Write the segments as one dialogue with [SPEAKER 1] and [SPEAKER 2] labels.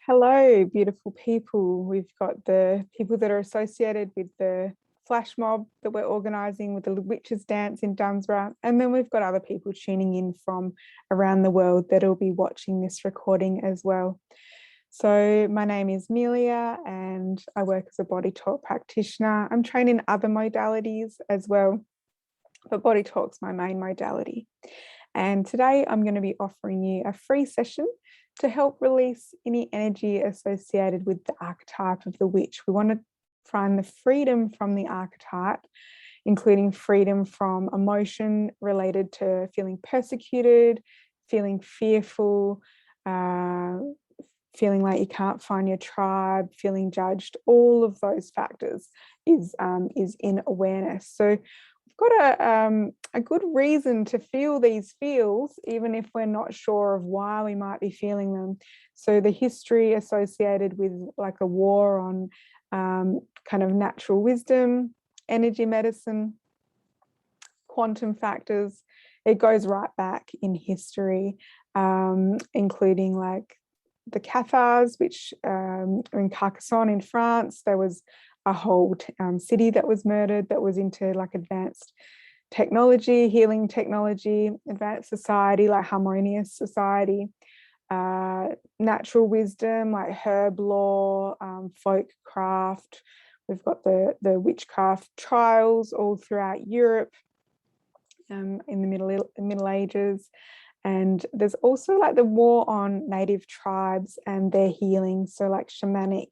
[SPEAKER 1] Hello, beautiful people. We've got the people that are associated with the flash mob that we're organising with the Witches' Dance in Dunsborough. And then we've got other people tuning in from around the world that'll be watching this recording as well. So my name is Melia and I work as a BodyTalk practitioner. I'm trained in other modalities as well, but BodyTalk's my main modality. And today I'm going to be offering you a free session to help release any energy associated with the archetype of the witch. We want to find the freedom from the archetype, including freedom from emotion related to feeling persecuted, feeling fearful, feeling like you can't find your tribe, feeling judged. All of those factors is in awareness. So we've got a good reason to feel these feels, even if we're not sure of why we might be feeling them. So the history associated with like a war on kind of natural wisdom, energy medicine, quantum factors, it goes right back in history, including like the Cathars, which are in Carcassonne in France. There was a whole city that was murdered that was into like advanced technology, healing technology, advanced society, like harmonious society, natural wisdom, like herb law, folk craft. We've got the witchcraft trials all throughout Europe in the Middle Ages. And there's also like the war on native tribes and their healing. So like shamanic,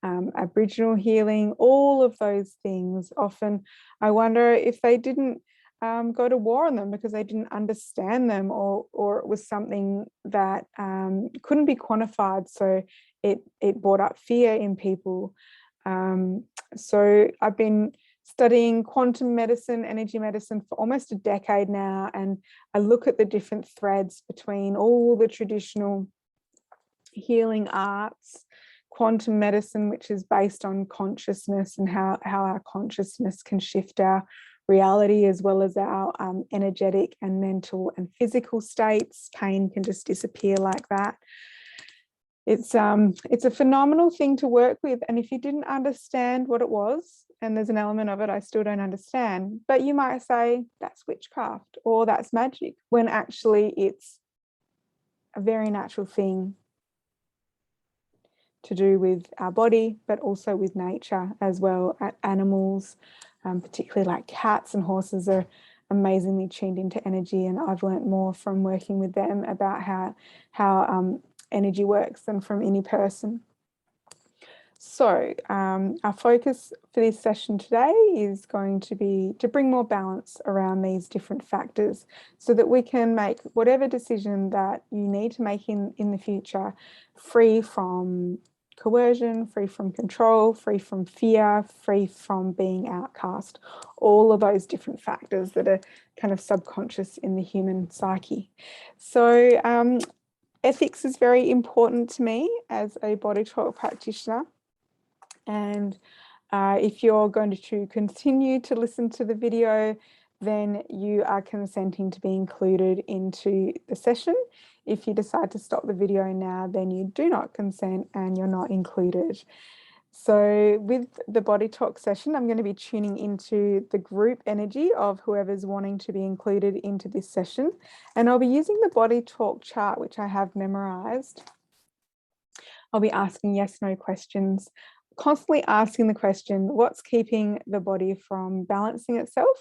[SPEAKER 1] Aboriginal healing, all of those things. Often I wonder if they didn't go to war on them because they didn't understand them, or it was something that couldn't be quantified. So it brought up fear in people. So I've been studying quantum medicine, energy medicine for almost a decade now, and I look at the different threads between all the traditional healing arts, quantum medicine, which is based on consciousness and how our consciousness can shift our reality, as well as our energetic and mental and physical states. Pain can just disappear like that. It's a phenomenal thing to work with. And if you didn't understand what it was, and there's an element of it I still don't understand, but you might say that's witchcraft or that's magic, when actually it's a very natural thing to do with our body, but also with nature as well. Animals, particularly like cats and horses, are amazingly tuned into energy, and I've learned more from working with them about how energy works than from any person. So our focus for this session today is going to be to bring more balance around these different factors so that we can make whatever decision that you need to make in the future, free from coercion, free from control, free from fear, free from being outcast, all of those different factors that are kind of subconscious in the human psyche. So ethics is very important to me as a BodyTalk practitioner. And if you're going to continue to listen to the video, then you are consenting to be included into the session. If you decide to stop the video now, then you do not consent and you're not included. So with the BodyTalk session, I'm going to be tuning into the group energy of whoever's wanting to be included into this session. And I'll be using the BodyTalk chart, which I have memorized. I'll be asking yes/no questions, constantly asking the question, what's keeping the body from balancing itself?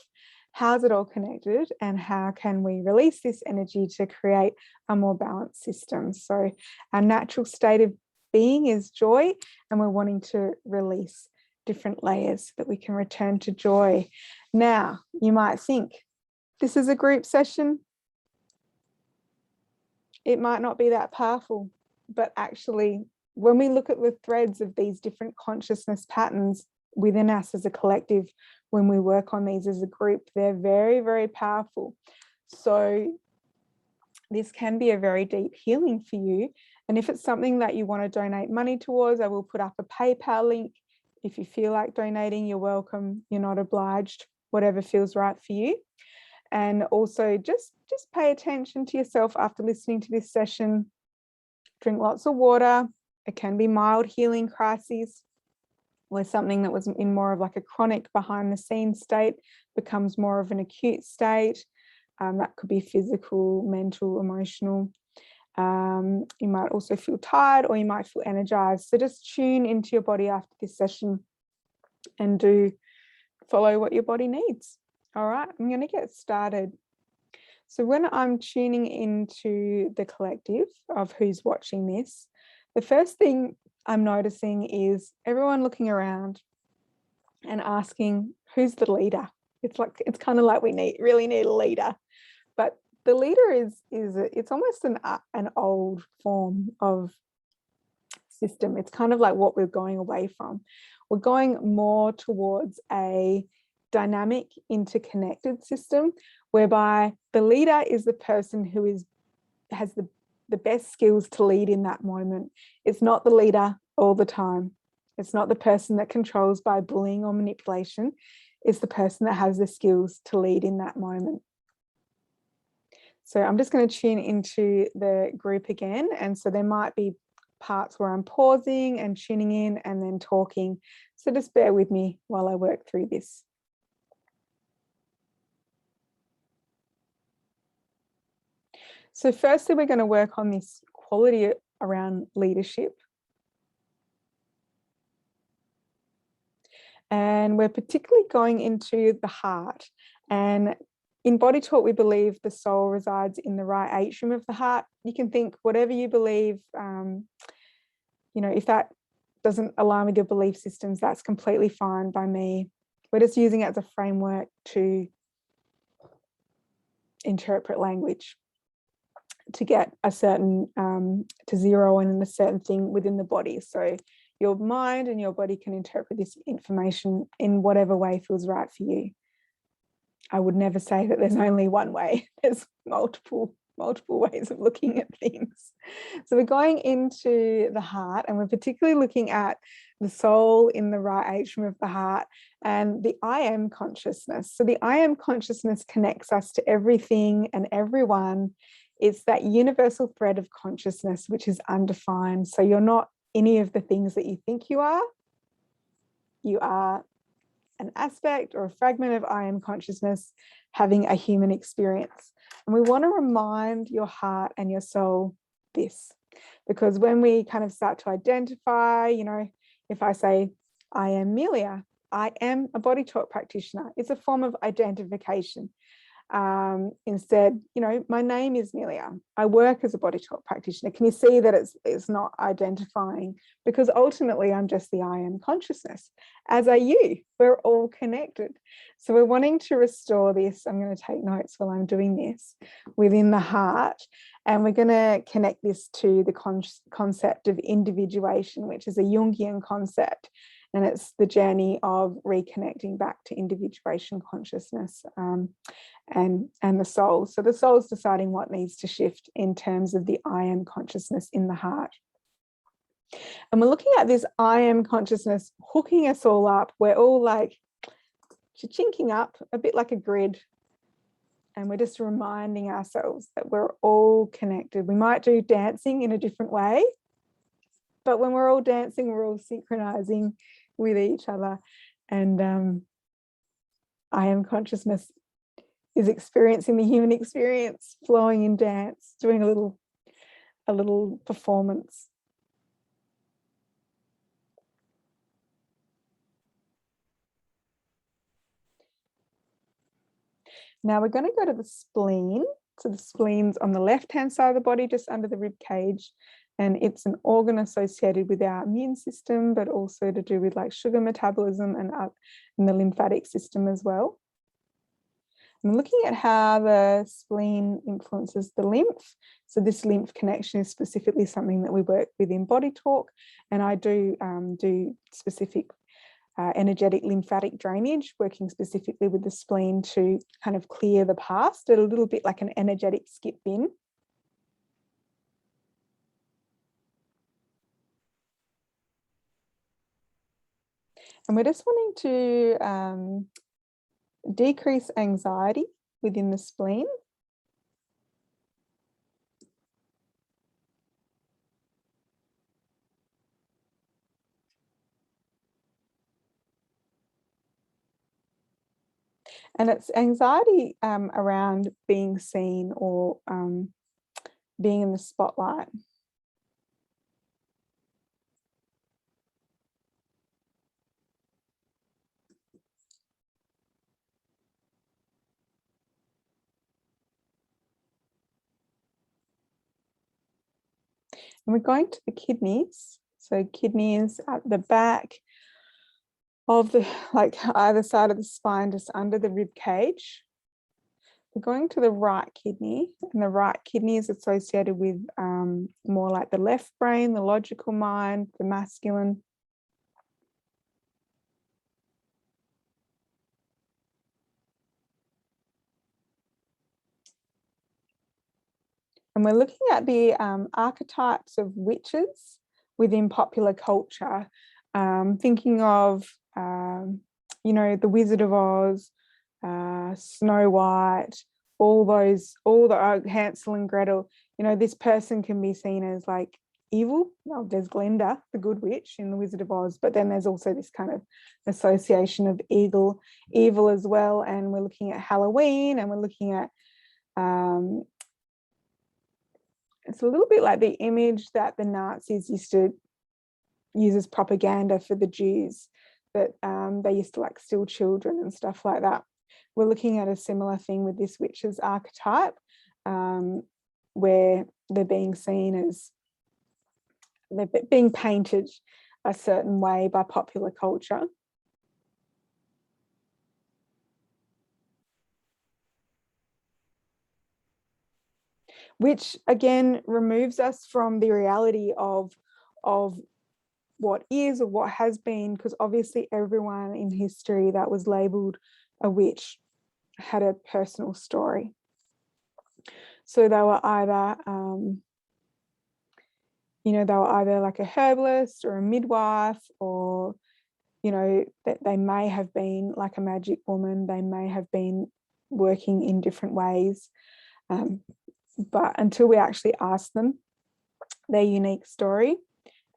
[SPEAKER 1] How's it all connected? And how can we release this energy to create a more balanced system? So our natural state of being is joy, and we're wanting to release different layers so that we can return to joy. Now, you might think, this is a group session. It might not be that powerful, but actually, when we look at the threads of these different consciousness patterns within us as a collective, when we work on these as a group, they're very, very powerful. So this can be a very deep healing for you. And if it's something that you want to donate money towards, I will put up a PayPal link. If you feel like donating, you're welcome. You're not obliged, whatever feels right for you. And also just pay attention to yourself after listening to this session. Drink lots of water, It can be mild healing crises, where something that was in more of like a chronic behind the scenes state becomes more of an acute state. That could be physical, mental, emotional. You might also feel tired, or you might feel energized. So just tune into your body after this session and do follow what your body needs. All right, I'm going to get started. So when I'm tuning into the collective of who's watching this, the first thing I'm noticing is everyone looking around and asking, who's the leader? It's kind of like we really need a leader. But the leader it's almost an old form of system. It's kind of like what we're going away from. We're going more towards a dynamic, interconnected system, whereby the leader is the person who has the best skills to lead in that moment. It's not the leader all the time. It's not the person that controls by bullying or manipulation. It's the person that has the skills to lead in that moment. So I'm just going to tune into the group again. And so there might be parts where I'm pausing and tuning in and then talking. So just bear with me while I work through this. So firstly, we're going to work on this quality around leadership. And we're particularly going into the heart. And in BodyTalk, we believe the soul resides in the right atrium of the heart. You can think whatever you believe, if that doesn't align with your belief systems, that's completely fine by me. We're just using it as a framework to interpret language, to get a certain, to zero in a certain thing within the body. So your mind and your body can interpret this information in whatever way feels right for you. I would never say that there's only one way. There's multiple ways of looking at things. So we're going into the heart, and we're particularly looking at the soul in the right atrium of the heart and the I am consciousness. So the I am consciousness connects us to everything and everyone. It's that universal thread of consciousness, which is undefined. So you're not any of the things that you think you are. You are an aspect or a fragment of I am consciousness having a human experience. And we want to remind your heart and your soul this, because when we kind of start to identify, if I say, I am Melia, I am a BodyTalk practitioner, it's a form of identification. Instead, my name is Melia. I work as a BodyTalk practitioner. Can you see that it's not identifying? Because ultimately, I'm just the I am consciousness, as are you. We're all connected. So we're wanting to restore this. I'm going to take notes while I'm doing this within the heart. And we're going to connect this to the concept of individuation, which is a Jungian concept. And it's the journey of reconnecting back to individuation consciousness and the soul. So the soul's deciding what needs to shift in terms of the I am consciousness in the heart. And we're looking at this I am consciousness hooking us all up. We're all like chinking up, a bit like a grid. And we're just reminding ourselves that we're all connected. We might do dancing in a different way, but when we're all dancing, we're all synchronizing with each other. And I am consciousness is experiencing the human experience, flowing in dance, doing a little performance. Now we're going to go to the spleen. So the spleen's on the left-hand side of the body, just under the rib cage. And it's an organ associated with our immune system, but also to do with like sugar metabolism and the lymphatic system as well. I'm looking at how the spleen influences the lymph. So this lymph connection is specifically something that we work with in BodyTalk, and I do specific energetic lymphatic drainage, working specifically with the spleen to kind of clear the past, a little bit like an energetic skip bin. And we're just wanting to decrease anxiety within the spleen. And it's anxiety around being seen or being in the spotlight. And we're going to the kidneys. So kidneys at the back of the, like either side of the spine, just under the rib cage. We're going to the right kidney, and the right kidney is associated with more like the left brain, the logical mind, the masculine. And we're looking at the archetypes of witches within popular culture, thinking of, you know, the Wizard of Oz, Snow White, all the Hansel and Gretel. You know, this person can be seen as like evil. Well, there's Glinda, the good witch in the Wizard of Oz, but then there's also this kind of association of evil as well. And we're looking at Halloween, and we're looking at it's a little bit like the image that the Nazis used to use as propaganda for the Jews, that they used to like steal children and stuff like that. We're looking at a similar thing with this witch's archetype, where they're being seen as, they're being painted a certain way by popular culture. Which again removes us from the reality of what is or what has been, because obviously everyone in history that was labeled a witch had a personal story. So they were either, you know, they were either like a herbalist or a midwife, or, you know, that they may have been like a magic woman. They may have been working in different ways. But until we actually ask them their unique story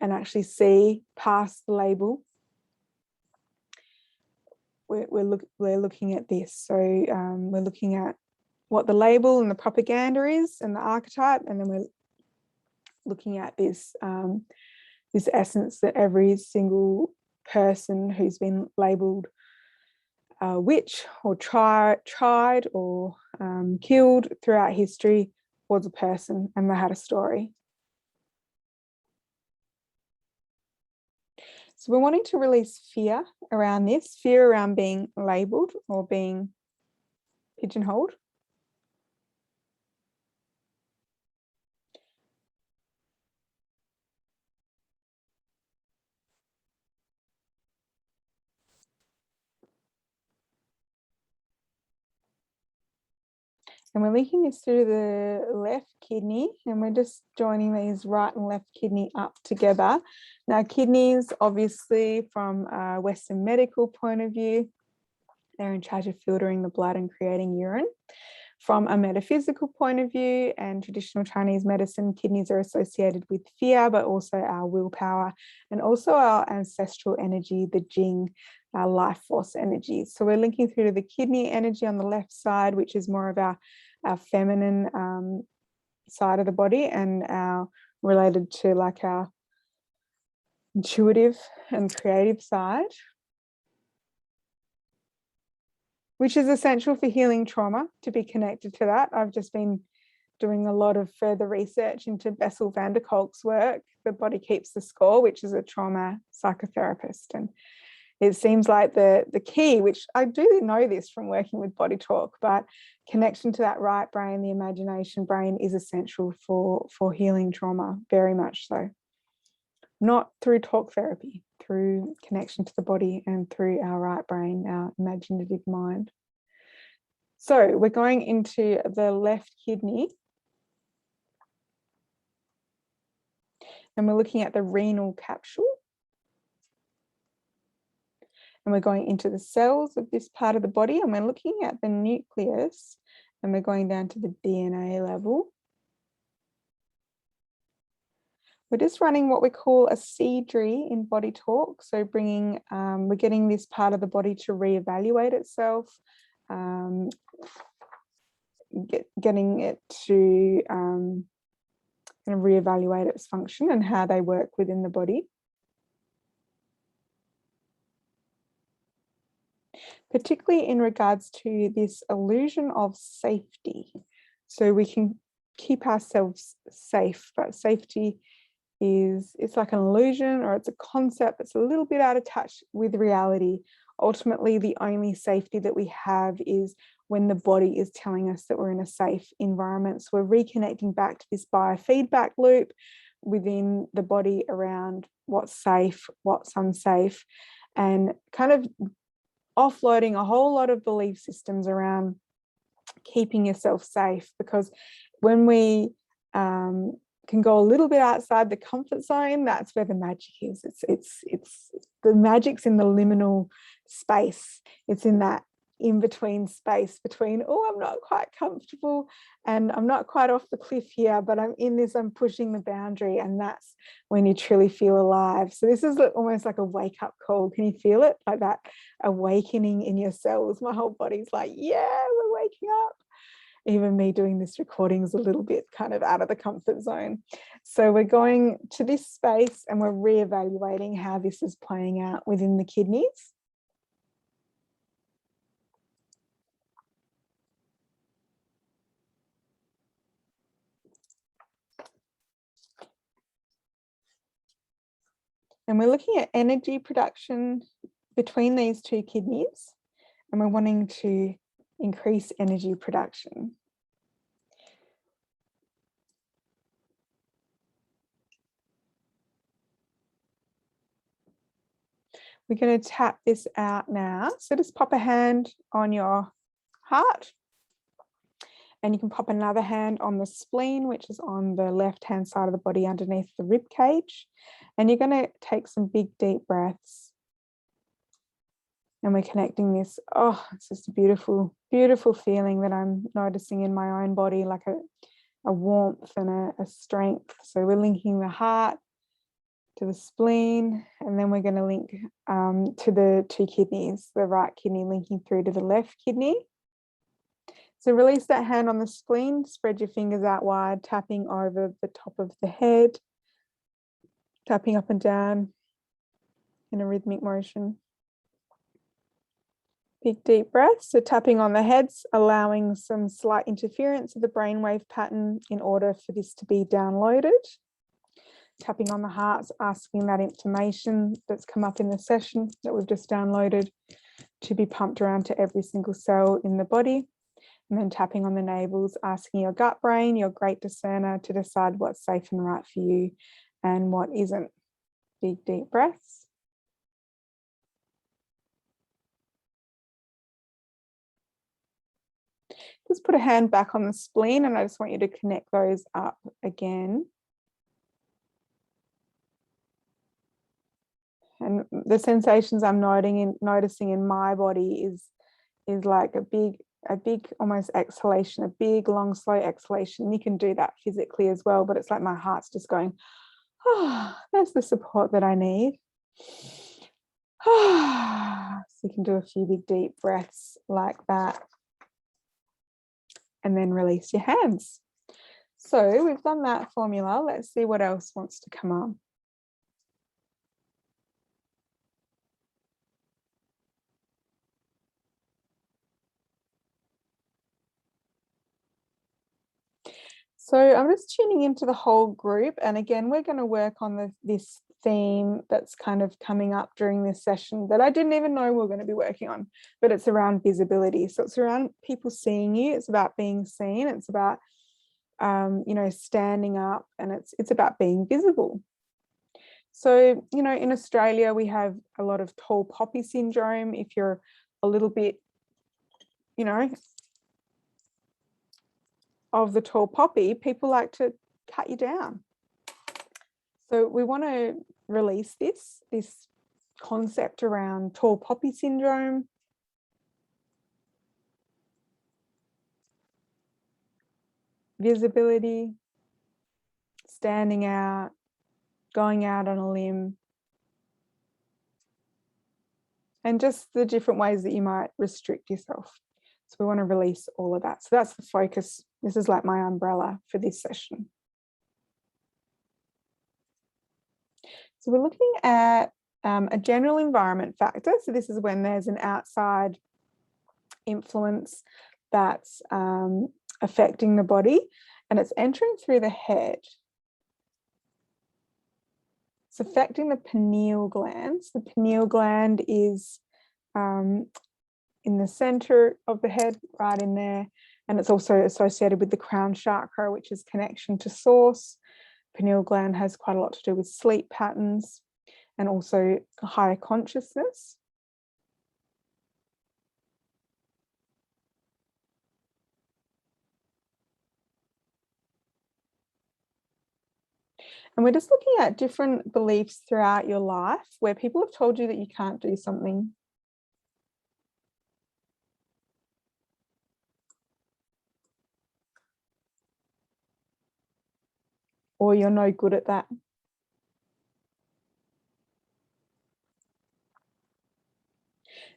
[SPEAKER 1] and actually see past the label, we're looking at this. So we're looking at what the label and the propaganda is and the archetype, and then we're looking at this this essence that every single person who's been labeled a witch or tried or killed throughout history was a person, and they had a story. So we're wanting to release fear around this, fear around being labeled or being pigeonholed. And we're linking this through the left kidney, and we're just joining these right and left kidney up together. Now, kidneys, obviously, from a Western medical point of view, they're in charge of filtering the blood and creating urine. From a metaphysical point of view and traditional Chinese medicine, kidneys are associated with fear, but also our willpower and also our ancestral energy, the Jing, our life force energy. So we're linking through to the kidney energy on the left side, which is more of our feminine side of the body, and our related to like our intuitive and creative side, which is essential for healing trauma, to be connected to that. I've just been doing a lot of further research into Bessel van der Kolk's work, The Body Keeps the Score, which is a trauma psychotherapist. And it seems like the key, which I do know this from working with BodyTalk, but connection to that right brain, the imagination brain, is essential for healing trauma, very much so. Not through talk therapy, through connection to the body and through our right brain, our imaginative mind. So we're going into the left kidney, and we're looking at the renal capsule. And we're going into the cells of this part of the body, and we're looking at the nucleus, and we're going down to the DNA level. We're just running what we call a seedry in BodyTalk. So we're getting this part of the body to reevaluate itself, getting it to kind of reevaluate its function and how they work within the body. Particularly in regards to this illusion of safety. So we can keep ourselves safe, but safety it's like an illusion, or it's a concept that's a little bit out of touch with reality. Ultimately, the only safety that we have is when the body is telling us that we're in a safe environment. So we're reconnecting back to this biofeedback loop within the body around what's safe, what's unsafe, and kind of offloading a whole lot of belief systems around keeping yourself safe. Because when we can go a little bit outside the comfort zone, that's where the magic is. It's the magic's in the liminal space. It's in that in-between space between, oh, I'm not quite comfortable and I'm not quite off the cliff here, but I'm in this, I'm pushing the boundary, and that's when you truly feel alive. So this is almost like a wake-up call. Can you feel it? Like that awakening in your cells. My whole body's like, yeah, we're waking up. Even me doing this recording is a little bit kind of out of the comfort zone. So we're going to this space and we're reevaluating how this is playing out within the kidneys. And we're looking at energy production between these two kidneys, and we're wanting to increase energy production. We're going to tap this out now. So just pop a hand on your heart, and you can pop another hand on the spleen, which is on the left-hand side of the body underneath the rib cage. And you're going to take some big, deep breaths. And we're connecting this. Oh, it's just a beautiful, beautiful feeling that I'm noticing in my own body, like a warmth and a strength. So we're linking the heart to the spleen, and then we're going to link to the two kidneys, the right kidney linking through to the left kidney. So release that hand on the spleen, spread your fingers out wide, tapping over the top of the head, tapping up and down in a rhythmic motion. Big deep breaths. So tapping on the heads, allowing some slight interference of the brainwave pattern in order for this to be downloaded. Tapping on the hearts, asking that information that's come up in the session that we've just downloaded to be pumped around to every single cell in the body. And then tapping on the navels, asking your gut brain, your great discerner, to decide what's safe and right for you and what isn't. Big deep breaths. Just put a hand back on the spleen, and I just want you to connect those up again. And the sensations I'm noticing in my body is like a big almost exhalation, a big long slow exhalation. You can do that physically as well, but it's like my heart's just going, oh, there's the support that I need. So you can do a few big deep breaths like that, and then release your hands. So we've done that formula. Let's see what else wants to come up. So I'm just tuning into the whole group. And again, we're going to work on this theme that's kind of coming up during this session that I didn't even know we were going to be working on, but it's around visibility. So it's around people seeing you. It's about being seen. It's about, standing up, and it's about being visible. So, in Australia, we have a lot of tall poppy syndrome. If you're a little bit, of the tall poppy, people like to cut you down. So we want to release this concept around tall poppy syndrome. Visibility, standing out, going out on a limb, and just the different ways that you might restrict yourself. So we want to release all of that. So that's the focus. This is like my umbrella for this session. So we're looking at a general environment factor. So this is when there's an outside influence that's affecting the body, and it's entering through the head. It's affecting the pineal gland. The pineal gland is in the center of the head, right in there. And it's also associated with the crown chakra, which is connection to source. Pineal gland has quite a lot to do with sleep patterns and also higher consciousness. And we're just looking at different beliefs throughout your life where people have told you that you can't do something. Or you're no good at that.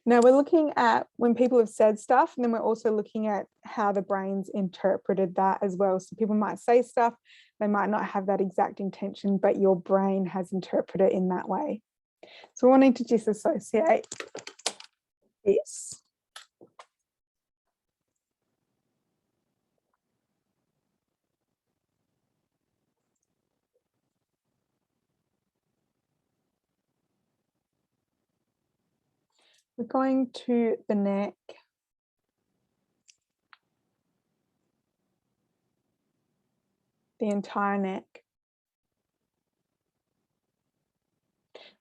[SPEAKER 1] Now we're looking at when people have said stuff, and then we're also looking at how the brain's interpreted that as well. So people might say stuff, they might not have that exact intention, but your brain has interpreted it in that way. So we're wanting to disassociate this. We're going to the neck. The entire neck.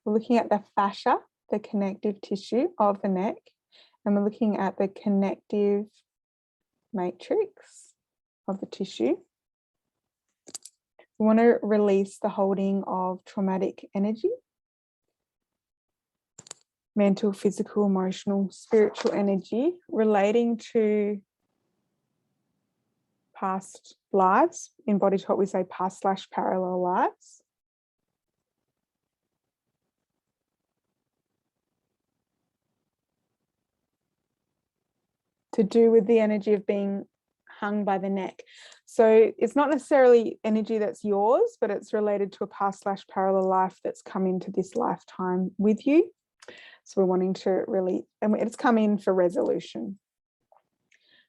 [SPEAKER 1] We're looking at the fascia, the connective tissue of the neck, and we're looking at the connective matrix of the tissue. We want to release the holding of traumatic energy, mental, physical, emotional, spiritual energy relating to past lives. In BodyTalk, we say past/parallel lives. To do with the energy of being hung by the neck. So it's not necessarily energy that's yours, but it's related to a past/parallel life that's come into this lifetime with you. So we're wanting to really, and it's come in for resolution.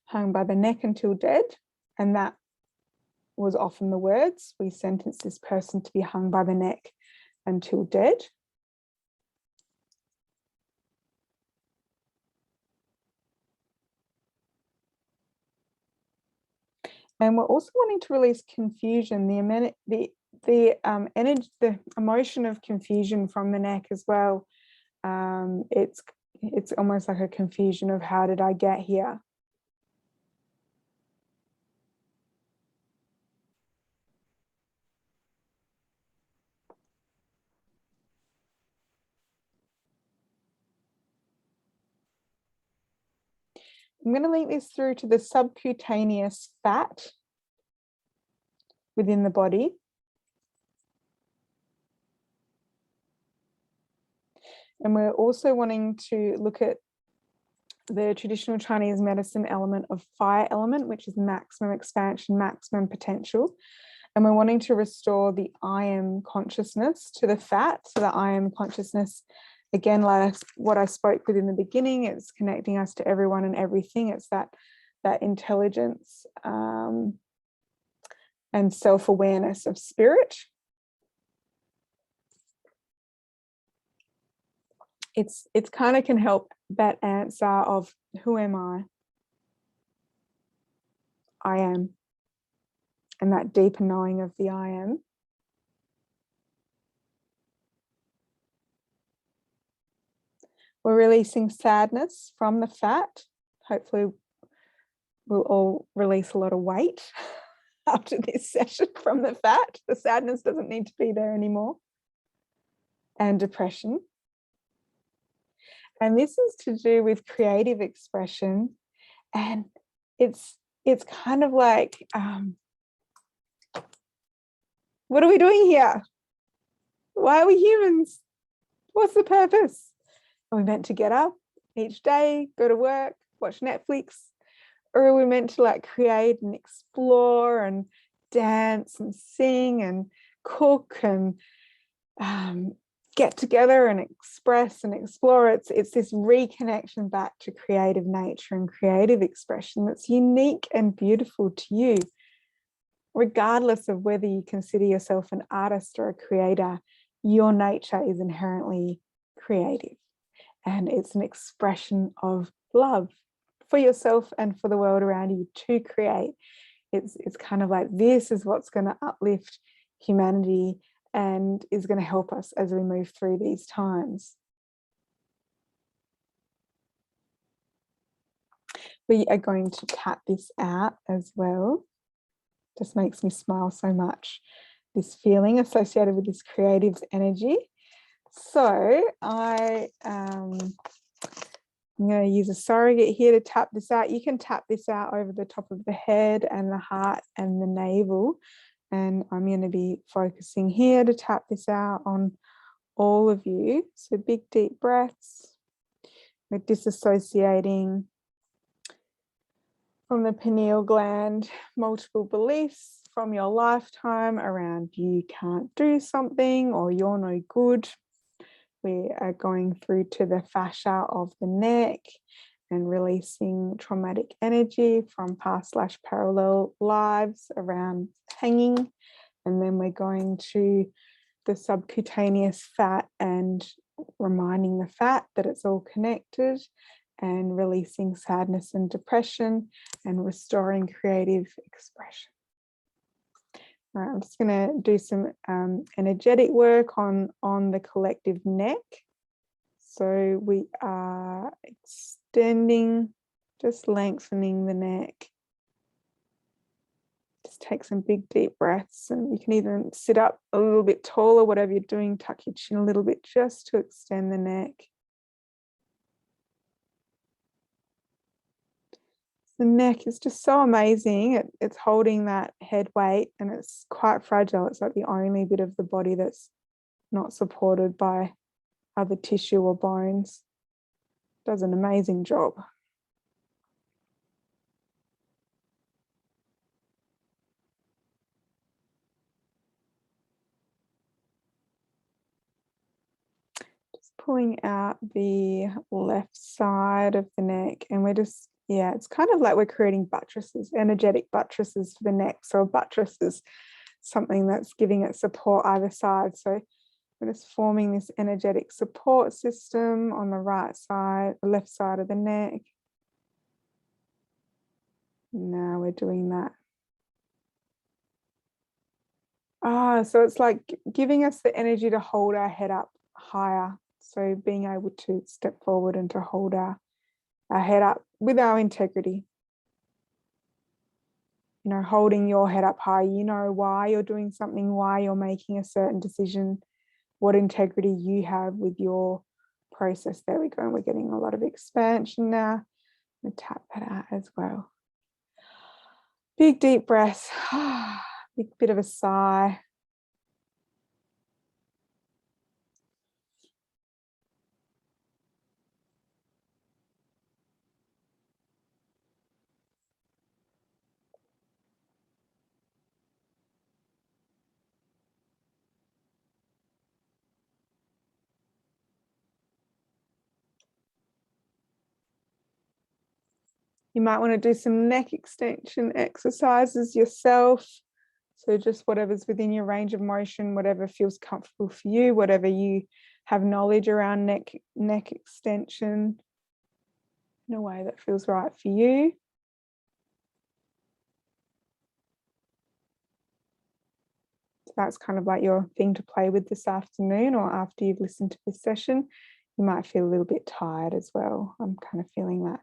[SPEAKER 1] Hung by the neck until dead. And that was often the words. We sentence this person to be hung by the neck until dead. And we're also wanting to release confusion, the energy, the emotion of confusion from the neck as well. It's almost like a confusion of how did I get here? I'm going to link this through to the subcutaneous fat within the body. And we're also wanting to look at the traditional Chinese medicine element of fire element, which is maximum expansion, maximum potential. And we're wanting to restore the I am consciousness to the fat. So the I am consciousness, again, like what I spoke with in the beginning, it's connecting us to everyone and everything. It's that intelligence and self-awareness of spirit. It's kind of can help that answer of who am I? I am. And that deeper knowing of the I am. We're releasing sadness from the fat. Hopefully we'll all release a lot of weight after this session from the fat. The sadness doesn't need to be there anymore. And depression. And this is to do with creative expression. And it's kind of like, what are we doing here? Why are we humans? What's the purpose? Are we meant to get up each day, go to work, watch Netflix, Or are we meant to like create and explore and dance and sing and cook and get together and express and explore? It's this reconnection back to creative nature and creative expression that's unique and beautiful to you. Regardless of whether you consider yourself an artist or a creator, your nature is inherently creative, and it's an expression of love for yourself and for the world around you to create. It's kind of like, this is what's going to uplift humanity and is going to help us as we move through these times. We are going to tap this out as well. Just makes me smile so much, this feeling associated with this creative energy. So I'm going to use a surrogate here to tap this out. You can tap this out over the top of the head and the heart and the navel. And I'm going to be focusing here to tap this out on all of you. So big, deep breaths. We're disassociating from the pineal gland multiple beliefs from your lifetime around you can't do something or you're no good. We are going through to the fascia of the neck and releasing traumatic energy from past/parallel lives around hanging. And then we're going to the subcutaneous fat and reminding the fat that it's all connected, and releasing sadness and depression and restoring creative expression. All right, I'm just going to do some energetic work on the collective neck. So we are extending, just lengthening the neck. Just take some big deep breaths, and you can even sit up a little bit taller, whatever you're doing, tuck your chin a little bit just to extend the neck. The neck is just so amazing. It's holding that head weight, and it's quite fragile. It's like the only bit of the body that's not supported by other tissue or bones. It does an amazing job. Just pulling out the left side of the neck, and we're just, yeah, it's kind of like we're creating buttresses, energetic buttresses for the neck. So a buttress is something that's giving it support either side. So we're just forming this energetic support system on the right side, the left side of the neck. Now we're doing that. So it's like giving us the energy to hold our head up higher. So being able to step forward and to hold our head up with our integrity. You know, holding your head up high, you know why you're doing something, why you're making a certain decision, what integrity you have with your process. There we go. And we're getting a lot of expansion now. I'm going to tap that out as well. Big deep breath. Big bit of a sigh. You might want to do some neck extension exercises yourself. So just whatever's within your range of motion, whatever feels comfortable for you, whatever you have knowledge around neck extension in a way that feels right for you. So that's kind of like your thing to play with this afternoon, or after you've listened to this session. You might feel a little bit tired as well. I'm kind of feeling that.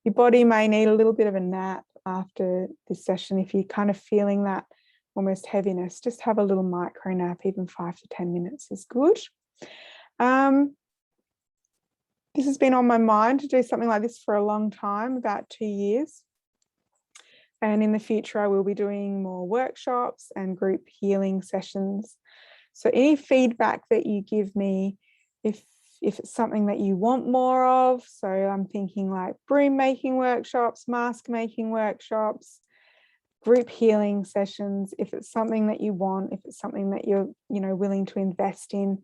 [SPEAKER 1] Your body may need a little bit of a nap after this session. If you're kind of feeling that almost heaviness, just have a little micro nap. Even 5 to 10 minutes is good. This has been on my mind to do something like this for a long time, about 2 years. And in the future, I will be doing more workshops and group healing sessions. So any feedback that you give me, if if it's something that you want more of. So I'm thinking like broom making workshops, mask making workshops, group healing sessions. If it's something that you want, if it's something that you're, willing to invest in,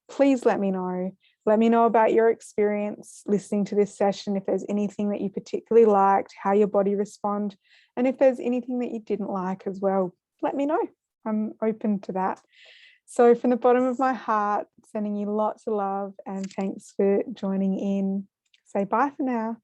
[SPEAKER 1] please let me know. Let me know about your experience listening to this session. If there's anything that you particularly liked, how your body responded, and if there's anything that you didn't like as well, let me know. I'm open to that. So from the bottom of my heart, sending you lots of love and thanks for joining in. Say bye for now.